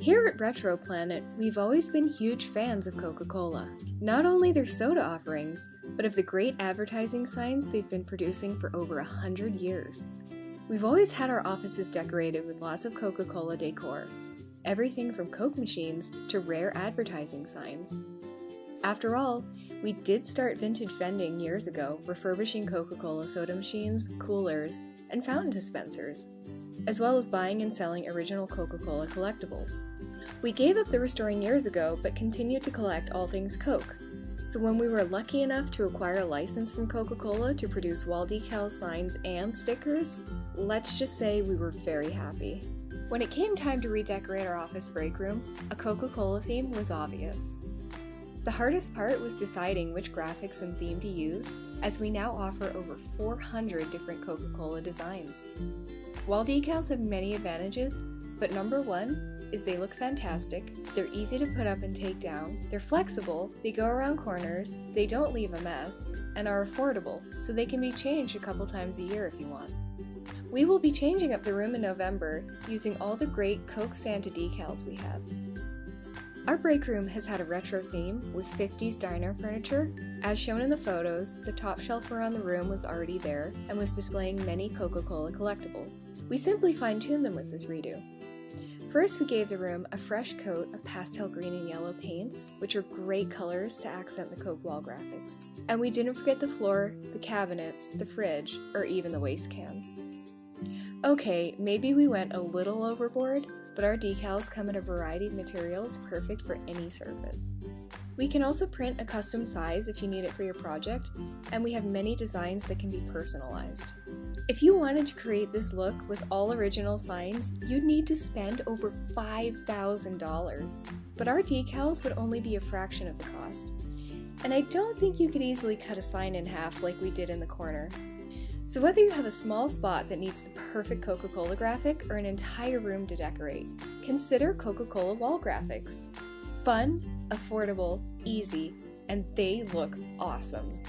Here at Retro Planet, we've always been huge fans of Coca-Cola. Not only their soda offerings, but of the great advertising signs they've been producing for over 100 years. We've always had our offices decorated with lots of Coca-Cola decor. Everything from Coke machines to rare advertising signs. After all, we did start vintage vending years ago, refurbishing Coca-Cola soda machines, coolers, and fountain dispensers, as well as buying and selling original Coca-Cola collectibles. We gave up the restoring years ago, but continued to collect all things Coke. So when we were lucky enough to acquire a license from Coca-Cola to produce wall decals, signs, and stickers, let's just say we were very happy. When it came time to redecorate our office break room, a Coca-Cola theme was obvious. The hardest part was deciding which graphics and theme to use, as we now offer over 400 different Coca-Cola designs. Wall decals have many advantages, but number one is they look fantastic, they're easy to put up and take down, they're flexible, they go around corners, they don't leave a mess, and are affordable, so they can be changed a couple times a year if you want. We will be changing up the room in November using all the great Coke Santa decals we have. Our break room has had a retro theme with 50s diner furniture. As shown in the photos, the top shelf around the room was already there and was displaying many Coca-Cola collectibles. We simply fine-tuned them with this redo. First, we gave the room a fresh coat of pastel green and yellow paints, which are great colors to accent the Coke wall graphics. And we didn't forget the floor, the cabinets, the fridge, or even the waste can. Okay, maybe we went a little overboard, but our decals come in a variety of materials perfect for any surface. We can also print a custom size if you need it for your project, and we have many designs that can be personalized. If you wanted to create this look with all original signs, you'd need to spend over $5,000. But our decals would only be a fraction of the cost. And I don't think you could easily cut a sign in half like we did in the corner. So whether you have a small spot that needs the perfect Coca-Cola graphic or an entire room to decorate, consider Coca-Cola wall graphics. Fun, affordable, easy, and they look awesome.